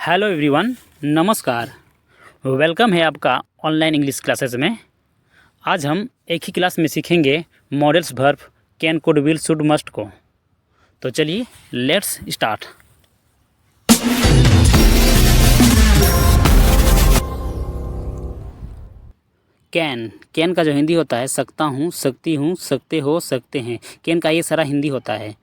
Hello everyone, नमस्कार। Welcome है आपका ऑनलाइन इंग्लिश क्लासेस में। आज हम एक ही क्लास में सीखेंगे models verb can could will should must को। तो चलिए लेट्स स्टार्ट। कैन का जो हिंदी होता है सकता हूँ, सकती हूँ, सकते हो, सकते हैं। कैन का ये सारा हिंदी होता है।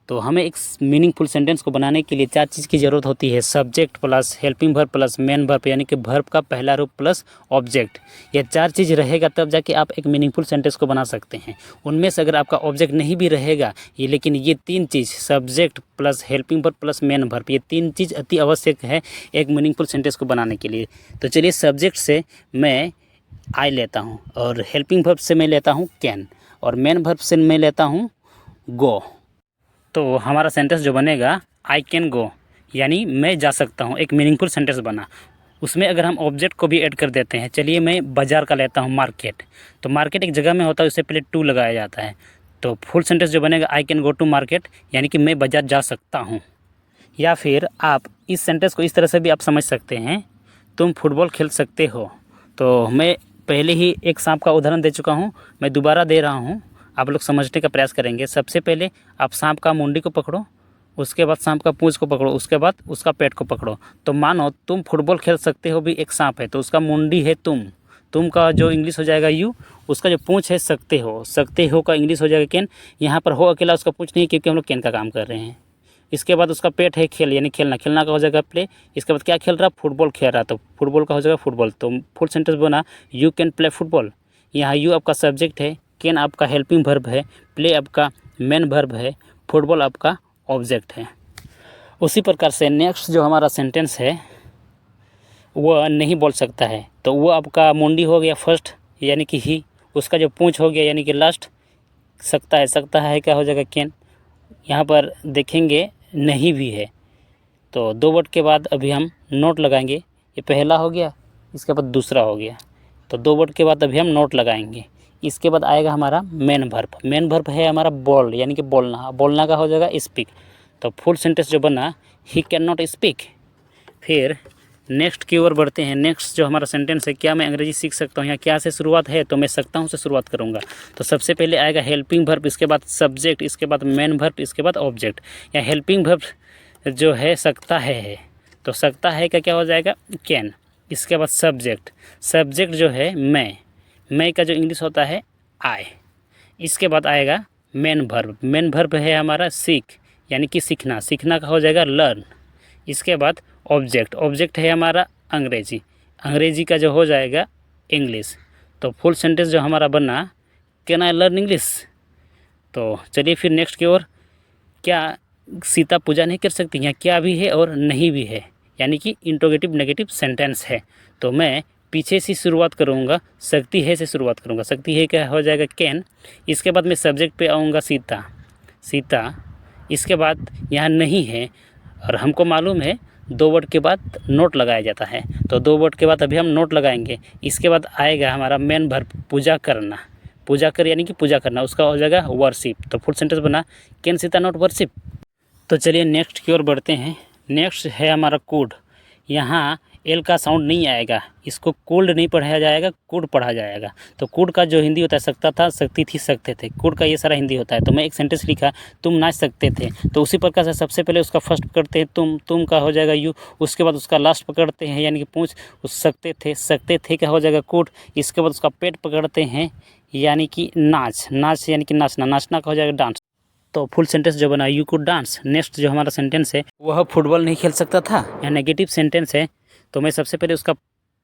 तो हमें एक मीनिंगफुल सेंटेंस को बनाने के लिए चार चीज़ की ज़रूरत होती है। Subject plus helping verb plus main verb, यानी कि वर्ब का पहला रूप प्लस ऑब्जेक्ट। ये चार चीज़ रहेगा तब जाके आप एक मीनिंगफुल सेंटेंस को बना सकते हैं। उनमें से अगर आपका ऑब्जेक्ट नहीं भी रहेगा लेकिन ये तीन चीज़ subject plus helping verb plus main verb, ये तीन चीज़ अति आवश्यक है एक मीनिंगफुल सेंटेंस को बनाने के लिए। तो चलिए सब्जेक्ट से मैं आई लेता हूँ और हेल्पिंग वर्ब से मैं लेता हूँ कैन और मेन वर्ब से मैं लेता हूँ गो। तो हमारा सेंटेंस जो बनेगा आई कैन गो, यानी मैं जा सकता हूँ। एक मीनिंगफुल सेंटेंस बना। उसमें अगर हम ऑब्जेक्ट को भी ऐड कर देते हैं, चलिए मैं बाज़ार का लेता हूँ मार्केट। तो मार्केट एक जगह में होता है, उससे पहले टू लगाया जाता है। तो फुल सेंटेंस जो बनेगा I can go to market, यानी कि मैं बाज़ार जा सकता हूँ। या फिर आप इस सेंटेंस को इस तरह से भी आप समझ सकते हैं, तुम फुटबॉल खेल सकते हो। तो मैं पहले ही एक सांप का उदाहरण दे चुका हूँ, मैं दोबारा दे रहा हूँ, आप लोग समझने का प्रयास करेंगे। सबसे पहले आप सांप का मुंडी को पकड़ो, उसके बाद सांप का पूंछ को पकड़ो, उसके बाद उसका पेट को पकड़ो। तो मानो तुम फुटबॉल खेल सकते हो भी एक सांप है, तो उसका मुंडी है तुम का जो इंग्लिश हो जाएगा यू, उसका जो पूंछ है सकते हो का इंग्लिश हो जाएगा कैन। यहाँ पर हो अकेला उसका पूंछ नहीं, क्योंकि हम लोग कैन का काम कर रहे हैं। इसके बाद उसका पेट है खेल, यानी खेलना का हो जाएगा प्ले। इसके बाद क्या खेल रहा, फुटबॉल खेल रहा, तो फुटबॉल का हो जाएगा फुटबॉल। तो फुल सेंटेंस बना यू कैन प्ले फुटबॉल। यहाँ यू आपका सब्जेक्ट है, कैन आपका हेल्पिंग वर्ब है, प्ले आपका मेन वर्ब है, फुटबॉल आपका ऑब्जेक्ट है। उसी प्रकार से नेक्स्ट जो हमारा सेंटेंस है वह नहीं बोल सकता है, तो वो आपका मुंडी हो गया फर्स्ट, यानी कि ही। उसका जो पूंछ हो गया यानी कि लास्ट। सकता है क्या हो जाएगा कैन। यहाँ पर देखेंगे नहीं भी है, तो दो वर्ड के बाद अभी हम नोट लगाएंगे। ये पहला हो गया, इसके बाद दूसरा हो गया, तो दो वर्ड के बाद अभी हम नोट लगाएंगे। इसके बाद आएगा हमारा मेन वर्ब है हमारा बोल, यानी कि बोलना का हो जाएगा स्पीक। तो फुल सेंटेंस जो बना ही कैन नॉट स्पीक। फिर नेक्स्ट की ओर बढ़ते हैं। नेक्स्ट जो हमारा सेंटेंस है, क्या मैं अंग्रेजी सीख सकता हूँ। यहाँ क्या से शुरुआत है, तो मैं सकता हूँ से शुरुआत करूँगा। तो सबसे पहले आएगा हेल्पिंग वर्ब, इसके बाद सब्जेक्ट, इसके बाद मेन वर्ब, इसके बाद ऑब्जेक्ट। या हेल्पिंग वर्ब जो है सकता है, तो सकता है का क्या हो जाएगा कैन। इसके बाद सब्जेक्ट जो है मैं का जो इंग्लिश होता है आई। इसके बाद आएगा मेन वर्ब है हमारा सीख, यानी कि सीखना का हो जाएगा लर्न। इसके बाद ऑब्जेक्ट है हमारा अंग्रेजी का जो हो जाएगा इंग्लिश। तो फुल सेंटेंस जो हमारा बना कैन आई लर्न इंग्लिश। तो चलिए फिर नेक्स्ट की ओर। क्या सीता पूजा नहीं कर सकती, यहाँ क्या भी है और नहीं भी है, यानी कि इंट्रोगेटिव नेगेटिव सेंटेंस है। तो मैं पीछे से शुरुआत करूँगा, सकती है से शुरुआत करूँगा। सकती है क्या हो जाएगा कैन। इसके बाद मैं सब्जेक्ट पे आऊँगा सीता। इसके बाद यहाँ नहीं है, और हमको मालूम है दो वर्ड के बाद नोट लगाया जाता है, तो दो वर्ड के बाद अभी हम नोट लगाएंगे। इसके बाद आएगा हमारा मेन वर्ब पूजा कर, यानी कि पूजा करना, उसका हो जाएगा वर्शिप। तो फुल सेंटेंस बना कैन सीता नॉट वर्शिप। तो चलिए नेक्स्ट की ओर बढ़ते हैं। नेक्स्ट है हमारा कुड। यहाँ एल का साउंड नहीं आएगा, इसको कोल्ड नहीं पढ़ाया जाएगा, कुड पढ़ा जाएगा। तो कुड का जो हिंदी होता है सकता था, सकती थी, सकते थे, कुड का ये सारा हिंदी होता है। तो मैं एक सेंटेंस लिखा तुम नाच सकते थे, तो उसी प्रकार से सबसे पहले उसका फर्स्ट पकड़ते हैं तुम का हो जाएगा यू। उसके बाद उसका लास्ट पकड़ते हैं, यानी कि पूंछ, उस सकते थे का हो जाएगा कुड। इसके बाद उसका पेट पकड़ते हैं, यानी कि नाच यानी कि नाचना का हो जाएगा डांस। तो फुल सेंटेंस जो बना यू कुड डांस। नेक्स्ट जो हमारा सेंटेंस है वह फुटबॉल नहीं खेल सकता था, यह नेगेटिव सेंटेंस है। तो मैं सबसे पहले उसका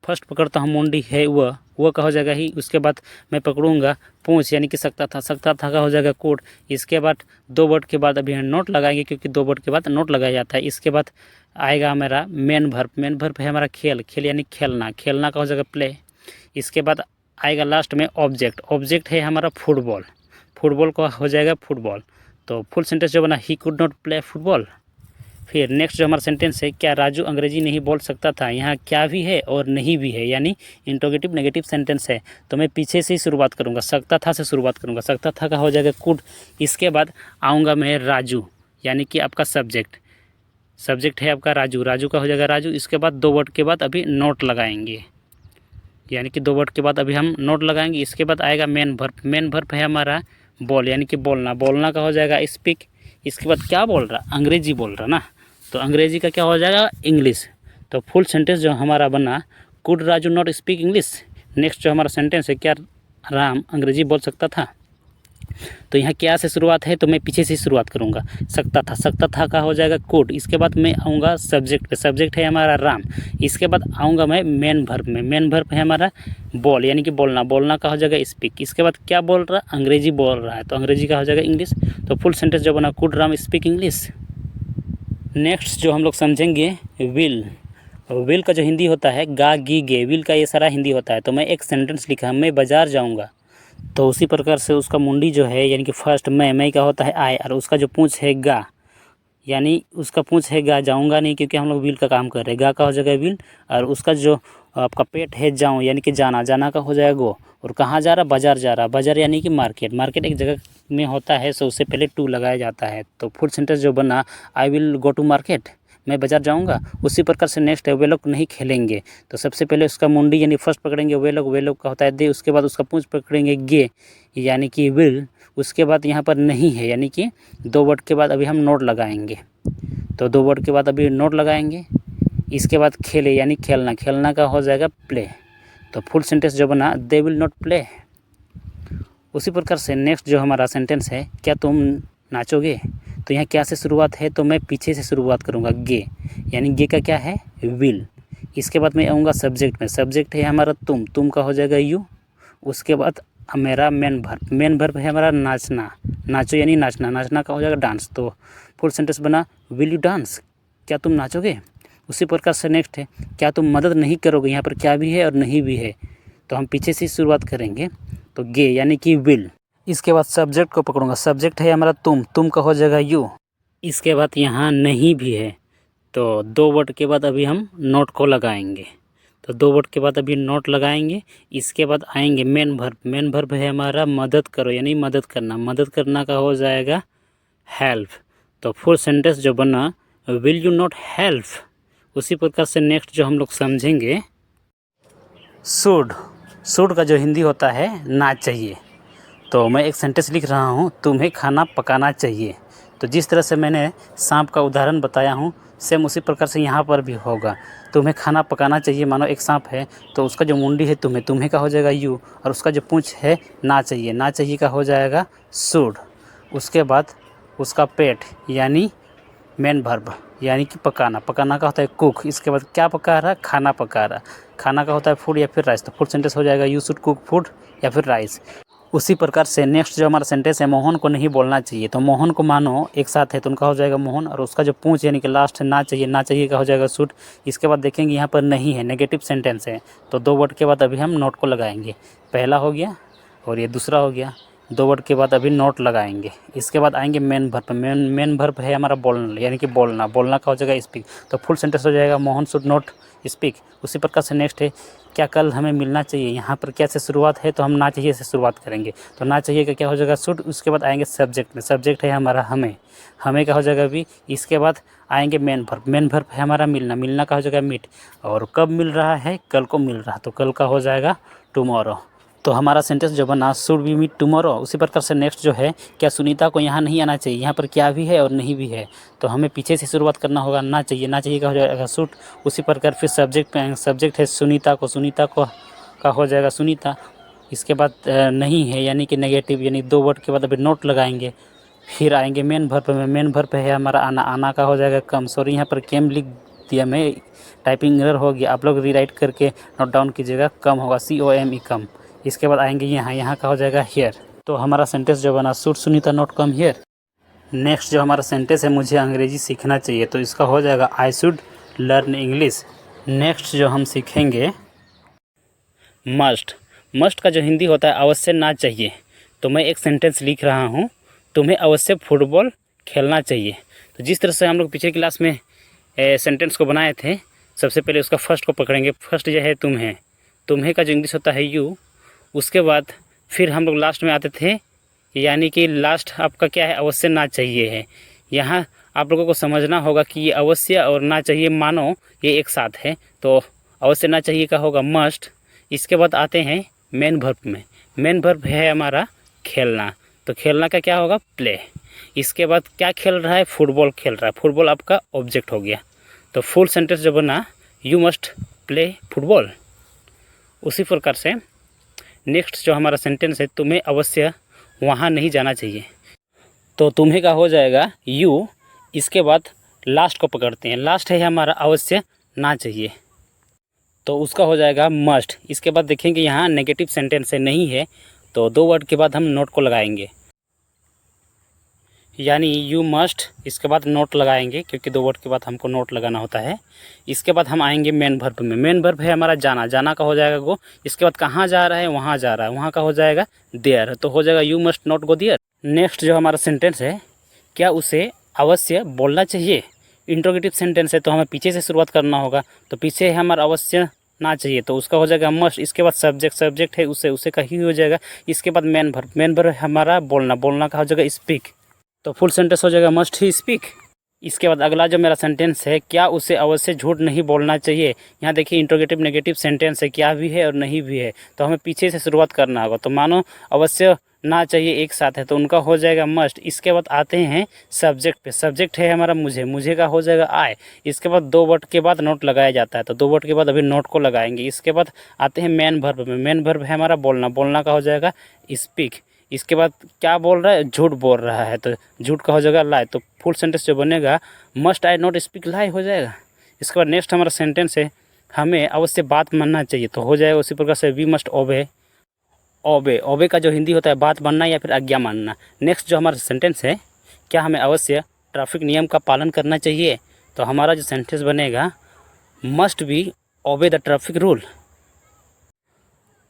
फर्स्ट पकड़ता हूँ, मुंडी है वह का हो जाएगा ही। उसके बाद मैं पकड़ूंगा पूंछ, यानी कि सकता था का हो जाएगा कोड। इसके बाद दो वर्ड के बाद अभी हम नोट लगाएंगे, क्योंकि दो वर्ड के बाद नोट लगाया जाता है। इसके बाद आएगा हमारा मेन वर्ब है हमारा खेल यानी खेलना का हो जाएगा प्ले। इसके बाद आएगा लास्ट में ऑब्जेक्ट है हमारा फुटबॉल का हो जाएगा फुटबॉल। तो फुल सेंटेंस जो बना he could not play football. फिर नेक्स्ट जो हमारा सेंटेंस है, क्या राजू अंग्रेजी नहीं बोल सकता था। यहाँ क्या भी है और नहीं भी है, यानी इंट्रोगेटिव नेगेटिव सेंटेंस है। तो मैं पीछे से ही शुरुआत करूँगा, सकता था से शुरुआत करूँगा। सकता था का हो जाएगा कुड। इसके बाद आऊँगा मैं राजू, यानी कि आपका सब्जेक्ट। सब्जेक्ट है आपका राजू, राजू का हो जाएगा राजू। इसके बाद 2 वर्ड के बाद अभी नोट लगाएंगे, यानी कि 2 वर्ड के बाद अभी हम नोट लगाएंगे। इसके बाद आएगा मेन वर्ब, मेन वर्ब है हमारा बोल, यानी कि बोलना, बोलना का हो जाएगा स्पीक। इसके बाद क्या बोल रहा, अंग्रेजी बोल रहा ना, तो अंग्रेजी का क्या हो जाएगा इंग्लिश। तो फुल सेंटेंस जो हमारा बना, could Raju not speak English. Next जो हमारा सेंटेंस है, क्या राम अंग्रेजी बोल सकता था। तो यहाँ क्या से शुरुआत है, तो मैं पीछे से शुरुआत करूँगा। सकता था, सकता था का हो जाएगा कुड। इसके बाद मैं आऊँगा सब्जेक्ट पे, सब्जेक्ट है हमारा राम। इसके बाद आऊँगा मैं मेन वर्ब में, मेन वर्ब है हमारा बोल, यानी कि बोलना, बोलना का हो जाएगा स्पीक। इसके बाद क्या बोल रहा, अंग्रेजी बोल रहा है, तो अंग्रेजी का हो जाएगा इंग्लिश। तो फुल सेंटेंस जो बना, could Ram speak English. Next जो हम लोग समझेंगे विल, विल का जो हिंदी होता है गा गी गे, विल का ये सारा हिंदी होता है। तो मैं एक सेंटेंस लिखा, मैं बाज़ार जाऊँगा, तो उसी प्रकार से उसका मुंडी जो है, यानी कि फर्स्ट मैं का होता है आए, और उसका जो पूँछ है गा, यानी उसका पूँछ है गा, जाऊँगा नहीं क्योंकि हम लोग विल का काम कर रहे हैं, गा का हो जाएगा विल। और उसका जो आपका पेट है जाऊँ, यानी कि जाना, जाना का हो जाएगा गो। और कहाँ जा रहा, बाज़ार जा रहा, बाज़ार यानी कि मार्केट, मार्केट एक जगह में होता है, सो उससे पहले टू लगाया जाता है। तो फुल सेंटेंस जो बना, I will go to market, मैं बाज़ार जाऊँगा। उसी प्रकार से नेक्स्ट है वे लोग नहीं खेलेंगे, तो सबसे पहले उसका मुंडी यानी फर्स्ट पकड़ेंगे वे लोग का होता है दे। उसके बाद उसका पूँछ पकड़ेंगे गे, यानी कि विल। उसके बाद यहाँ पर नहीं है, यानी कि 2 वर्ड के बाद अभी हम नोट लगाएंगे, तो 2 वर्ड के बाद अभी नोट लगाएंगे। इसके बाद खेले यानी खेलना, खेलना का हो जाएगा प्ले। तो फुल सेंटेंस जो बना, दे विल नॉट प्ले। उसी प्रकार से नेक्स्ट जो हमारा सेंटेंस है, क्या तुम नाचोगे, तो यहाँ क्या से शुरुआत है, तो मैं पीछे से शुरुआत करूँगा गे, यानी गे का क्या है विल। इसके बाद मैं आऊँगा सब्जेक्ट में, सब्जेक्ट है हमारा तुम का हो जाएगा यू। उसके बाद मेरा मेन वर्ब है हमारा नाचना, नाचो यानी नाचना, नाचना का हो जाएगा डांस। तो फुल सेंटेंस बना विल यू डांस, क्या तुम नाचोगे। उसी प्रकार से नेक्स्ट है, क्या तुम मदद नहीं करोगे, यहाँ पर क्या भी है और नहीं भी है, तो हम पीछे से शुरुआत करेंगे, तो गे यानी कि विल। इसके बाद सब्जेक्ट को पकड़ूंगा, सब्जेक्ट है हमारा तुम का हो जाएगा यू। इसके बाद यहाँ नहीं भी है, तो 2 वर्ड के बाद अभी हम नोट को लगाएंगे, तो 2 वर्ड के बाद अभी नोट लगाएंगे। इसके बाद आएंगे मेन वर्ब, मेन वर्ब है हमारा मदद करो, यानी मदद करना, मदद करना का हो जाएगा हेल्प। तो फुल सेंटेंस जो बना, विल यू नॉट हेल्प। उसी प्रकार से नेक्स्ट जो हम लोग समझेंगे शुड, शुड का जो हिंदी होता है ना चाहिए। तो मैं एक सेंटेंस लिख रहा हूँ, तुम्हें खाना पकाना चाहिए। तो जिस तरह से मैंने सांप का उदाहरण बताया हूँ, सेम उसी प्रकार से यहाँ पर भी होगा। तुम्हें खाना पकाना चाहिए, मानो एक सांप है, तो उसका जो मुंडी है तुम्हें का हो जाएगा यू, और उसका जो पूँछ है ना चाहिए का हो जाएगा शुड। उसके बाद उसका पेट यानी मेन वर्ब, यानी कि पकाना, पकाना का होता है कुक। इसके बाद क्या पका रहा, खाना पका रहा, खाना का होता है फूड या फिर राइस। तो फुल सेंटेंस हो जाएगा यू शुड कुक फूड या फिर राइस। उसी प्रकार से नेक्स्ट जो हमारा सेंटेंस है, मोहन को नहीं बोलना चाहिए। तो मोहन को मानो एक साथ है तो उनका हो जाएगा मोहन, और उसका जो पूँछ यानी कि लास्ट ना चाहिए का हो जाएगा शुड। इसके बाद देखेंगे यहाँ पर नहीं है, नेगेटिव सेंटेंस है, तो 2 वर्ड के बाद अभी हम नोट को लगाएंगे। पहला हो गया और ये दूसरा हो गया, 2 वर्ड के बाद अभी नोट लगाएंगे। इसके बाद आएंगे मेन वर्ब, मेन वर्ब है हमारा बोलना, यानी कि बोलना, बोलना का हो जाएगा स्पीक। तो फुल सेंटेंस हो जाएगा मोहन शुड नॉट स्पीक। उसी प्रकार से नेक्स्ट है, क्या कल हमें मिलना चाहिए। यहाँ पर क्या से शुरुआत है, तो हम ना चाहिए से शुरुआत करेंगे, तो ना चाहिए का क्या हो जाएगा शुड। उसके बाद आएंगे सब्जेक्ट में, सब्जेक्ट है हमारा हमें का हो जाएगा भी। इसके बाद आएंगे मेन वर्ब है हमारा मिलना का हो जाएगा मीट, और कब मिल रहा है, कल को मिल रहा, तो कल का हो जाएगा टुमारो। तो हमारा सेंटेंस जो बना, शुड वी मीट टुमारो। उसी प्रकार से नेक्स्ट जो है, क्या सुनीता को यहाँ नहीं आना चाहिए। यहाँ पर क्या भी है और नहीं भी है, तो हमें पीछे से शुरुआत करना होगा, ना चाहिए का हो जाएगा शुड। उसी प्रकार फिर सब्जेक्ट पे आएंगे, सब्जेक्ट है सुनीता को का हो जाएगा सुनीता। इसके बाद नहीं है यानी कि नेगेटिव, यानी 2 वर्ड के बाद अभी नोट लगाएंगे। फिर आएंगे मेन वर्ब में, मेन वर्ब है हमारा आना का हो जाएगा कम। सॉरी यहाँ पर केम लिख दिया मैं, टाइपिंग एरर हो गया, आप लोग रीराइट करके नोट डाउन कीजिएगा, कम होगा COME कम। इसके बाद आएंगे यहाँ का हो जाएगा हियर। तो हमारा सेंटेंस जो बना, should Sunita not come here. Next जो हमारा सेंटेंस है, मुझे अंग्रेजी सीखना चाहिए, तो इसका हो जाएगा I should learn English. Next जो हम सीखेंगे मस्ट का जो हिंदी होता है अवश्य ना चाहिए। तो मैं एक सेंटेंस लिख रहा हूँ, तुम्हें अवश्य फुटबॉल खेलना चाहिए। तो जिस तरह से हम लोग पिछले क्लास में सेंटेंस को बनाए थे, सबसे पहले उसका फर्स्ट को पकड़ेंगे। फर्स्ट जो है तुम्हें का जो इंग्लिश होता है यू। उसके बाद फिर हम लोग लास्ट में आते थे, यानी कि लास्ट आपका क्या है, अवश्य ना चाहिए है। यहाँ आप लोगों को समझना होगा कि ये अवश्य और ना चाहिए मानो ये एक साथ है। तो अवश्य ना चाहिए का होगा मस्ट। इसके बाद आते हैं मेन वर्ब में। मेन वर्ब है हमारा खेलना, तो खेलना का क्या होगा प्ले। इसके बाद क्या खेल रहा है, फुटबॉल खेल रहा है। फुटबॉल आपका ऑब्जेक्ट हो गया। तो फुल सेंटेंस जो बना यू मस्ट प्ले फुटबॉल। उसी प्रकार से नेक्स्ट जो हमारा सेंटेंस है, तुम्हें अवश्य वहाँ नहीं जाना चाहिए। तो तुम्हें का हो जाएगा यू। इसके बाद लास्ट को पकड़ते हैं। लास्ट है हमारा अवश्य ना चाहिए, तो उसका हो जाएगा मस्ट। इसके बाद देखेंगे यहाँ नेगेटिव सेंटेंस है नहीं है, तो 2 वर्ड के बाद हम नोट को लगाएंगे, यानी यू मस्ट। इसके बाद नोट लगाएंगे क्योंकि 2 वर्ड के बाद हमको नोट लगाना होता है। इसके बाद हम आएंगे मेन वर्ब में। मेन वर्ब है हमारा जाना। जाना का हो जाएगा गो। इसके बाद कहाँ जा रहा है, वहाँ जा रहा है। वहाँ का हो जाएगा देयर, तो हो जाएगा you must not go there. Next जो हमारा सेंटेंस है, क्या उसे अवश्य बोलना चाहिए। इंट्रोगेटिव सेंटेंस है तो हमें पीछे से शुरुआत करना होगा। तो पीछे है हमारा अवश्य ना चाहिए, तो उसका हो जाएगा मस्ट। इसके बाद सब्जेक्ट है उसे का ही हो जाएगा। इसके बाद मेन वर्ब हमारा बोलना। बोलना का हो जाएगा स्पीक, तो फुल सेंटेंस हो जाएगा मस्ट ही स्पीक। इसके बाद अगला जो मेरा सेंटेंस है, क्या उसे अवश्य झूठ नहीं बोलना चाहिए। यहाँ देखिए इंट्रोगेटिव नेगेटिव सेंटेंस है, क्या भी है और नहीं भी है, तो हमें पीछे से शुरुआत करना होगा। तो मानो अवश्य ना चाहिए एक साथ है, तो उनका हो जाएगा मस्ट। इसके बाद आते हैं सब्जेक्ट पे। सब्जेक्ट है हमारा मुझे का हो जाएगा आई। इसके बाद 2 वर्ड के बाद नोट लगाया जाता है, तो 2 वर्ड के बाद अभी नोट को लगाएंगे। इसके बाद आते हैं मेन वर्ब में। मेन वर्ब है हमारा बोलना। बोलना का हो जाएगा स्पीक। इसके बाद क्या बोल रहा है, झूठ बोल रहा है, तो झूठ का हो जाएगा लाई। तो फुल सेंटेंस जो बनेगा मस्ट आई नॉट स्पीक लाई हो जाएगा। इसके बाद नेक्स्ट हमारा सेंटेंस है, हमें अवश्य बात मानना चाहिए, तो हो जाएगा उसी प्रकार से वी मस्ट ओबे। ओबे का जो हिंदी होता है बात मानना या फिर आज्ञा मानना। नेक्स्ट जो हमारा सेंटेंस है, क्या हमें अवश्य ट्रैफिक नियम का पालन करना चाहिए, तो हमारा जो सेंटेंस बनेगा must be obey the traffic rule.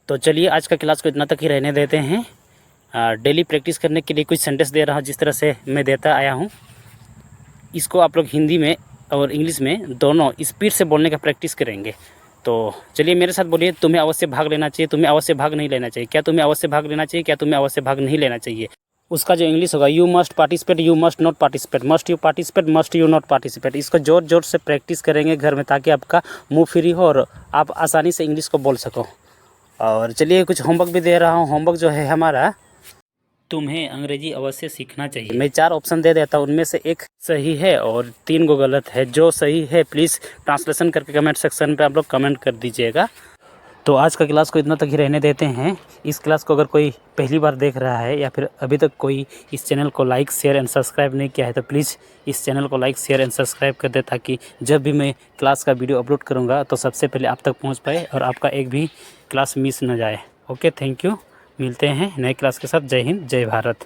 तो चलिए आज का क्लास को इतना तक ही रहने देते हैं। डेली प्रैक्टिस करने के लिए कुछ सेंटेंस दे रहा हूँ जिस तरह से मैं देता आया हूँ। इसको आप लोग हिंदी में और इंग्लिश में दोनों स्पीड से बोलने का प्रैक्टिस करेंगे। तो चलिए मेरे साथ बोलिए, तुम्हें अवश्य भाग लेना चाहिए, तुम्हें अवश्य भाग नहीं लेना चाहिए। क्या तुम्हें अवश्य भाग लेना चाहिए, क्या तुम्हें अवश्य भाग नहीं लेना चाहिए। उसका जो इंग्लिश होगा you must participate, you must not participate, must you participate, must you not participate. इसको जोर जोर से प्रैक्टिस करेंगे घर में, ताकि आपका मुँह फ्री हो और आप आसानी से इंग्लिश को बोल सको। और चलिए कुछ होमवर्क भी दे रहा हूँ। होमवर्क जो है हमारा, तुम्हें अंग्रेजी अवश्य सीखना चाहिए। मैं 4 ऑप्शन दे देता हूँ, उनमें से एक सही है और 3 को गलत है। जो सही है प्लीज़ ट्रांसलेशन करके कमेंट सेक्शन पे आप लोग कमेंट कर दीजिएगा। तो आज का क्लास को इतना तक ही रहने देते हैं। इस क्लास को अगर कोई पहली बार देख रहा है या फिर अभी तक कोई इस चैनल को लाइक शेयर एंड सब्सक्राइब नहीं किया है, तो प्लीज़ इस चैनल को लाइक शेयर एंड सब्सक्राइब कर दे, ताकि जब भी मैं क्लास का वीडियो अपलोड करूँगा तो सबसे पहले आप तक पहुँच पाए और आपका एक भी क्लास मिस न जाए। Okay, thank you. मिलते हैं नए क्लास के साथ। जय हिंद, जय भारत।